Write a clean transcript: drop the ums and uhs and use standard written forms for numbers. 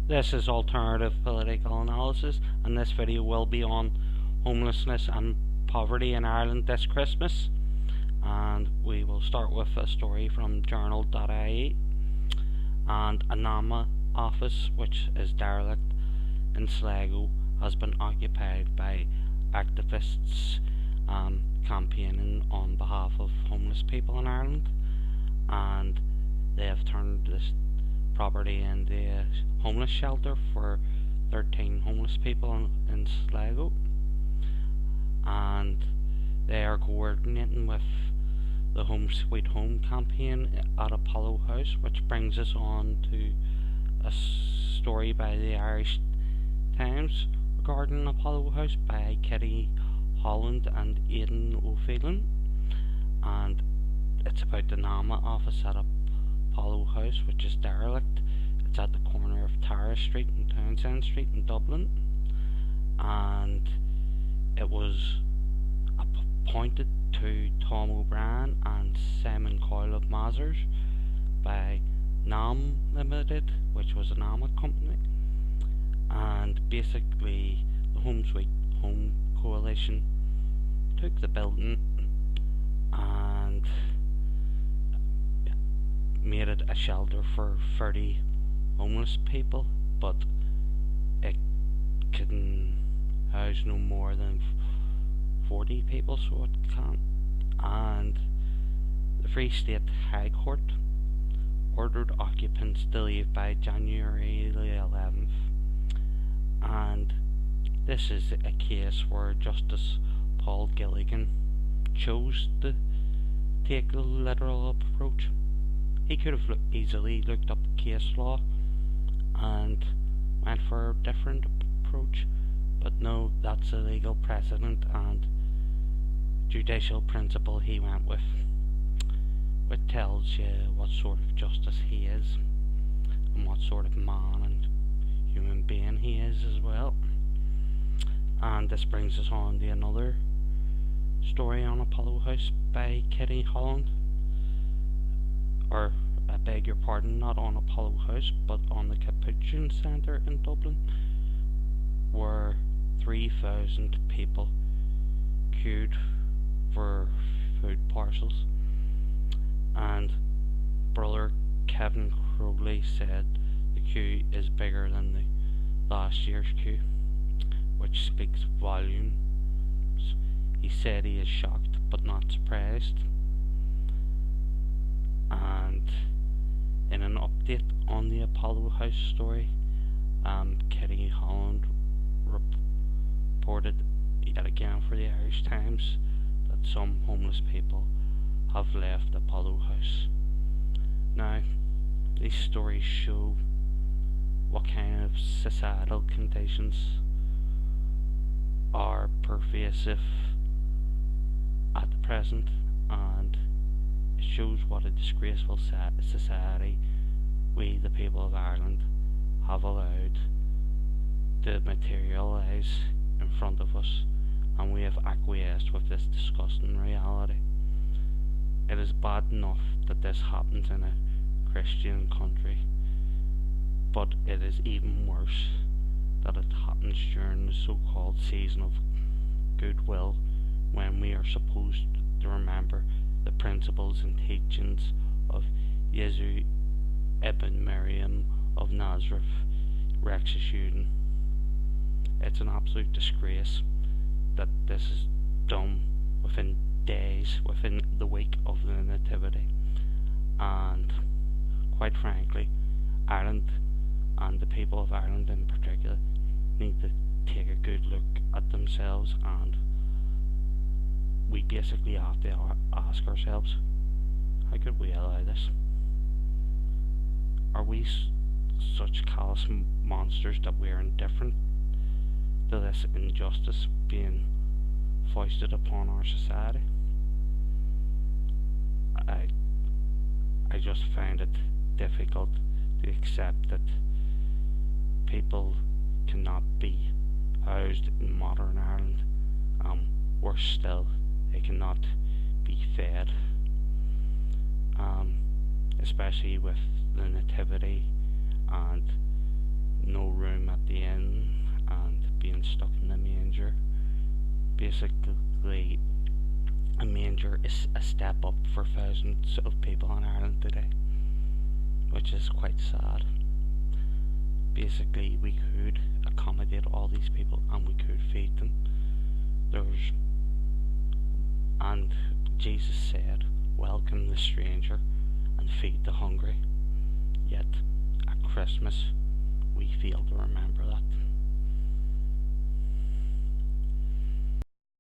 This is Alternative Political Analysis, and this video will be on homelessness and poverty in Ireland this Christmas. And we will start with a story from journal.ie. And a NAMA office, which is derelict in Sligo, has been occupied by activists campaigning on behalf of homeless people in Ireland, and they have turned this property into a homeless shelter for 13 homeless people in Sligo, and they are coordinating with the Home Sweet Home campaign at Apollo House, which brings us on to a story by the Irish Times regarding Apollo House by Kitty Holland and Aidan O'Phelan, and it's about the NAMA office at Apollo House, which is derelict. It's at the corner of Tara Street and Townsend Street in Dublin, and it was appointed to Tom O'Brien and Simon Coyle of Mazars by NAM Limited, which was a NAMA company, and basically the Home Sweet Home Coalition took the building and made it a shelter for 30 homeless people, but it couldn't house no more than 40 people, so it can't. And the Free State High Court ordered occupants to leave by January the 11th, and this is a case where Justice Paul Gilligan chose to take the literal approach. He could have easily looked up case law and went for a different approach, but no, that's a legal precedent and judicial principle he went with, which tells you what sort of justice he is and what sort of man and human being he is as well. And this brings us on to another story on Apollo House by Kitty Holland, or I beg your pardon, not on Apollo House but on the Capuchin Centre in Dublin, where 3,000 people queued for food parcels, and brother Kevin Crowley said the queue is bigger than the last year's queue, which speaks volumes. He said he is shocked but not surprised. And in an update on the Apollo House story, Kitty Holland reported yet again for the Irish Times that some homeless people have left Apollo House. Now, these stories show what kind of societal conditions are pervasive at the present, and it shows what a disgraceful society we, the people of Ireland, have allowed to materialise in front of us, and we have acquiesced with this disgusting reality. It is bad enough that this happens in a Christian country, but it is even worse that it happens during the so-called season of goodwill, when we are supposed to remember the principles and teachings of Jesu ibn Maryam of Nazareth, Rex Juden. It's an absolute disgrace that this is done within days, within the week of the Nativity, and quite frankly, Ireland and the people of Ireland in particular need to take a good look at themselves, and we basically have to ask ourselves, how could we allow this? Are we such callous monsters that we are indifferent to this injustice being foisted upon our society? I just find it difficult to accept that people cannot be housed in modern Ireland. Worse still, they cannot be fed, especially with the nativity and no basically a manger is a step up for thousands of people in Ireland today, which is quite sad. Basically, we could accommodate all these people and we could feed them. There's and Jesus said, "Welcome the stranger and feed the hungry." Yet at Christmas, we fail to remember that.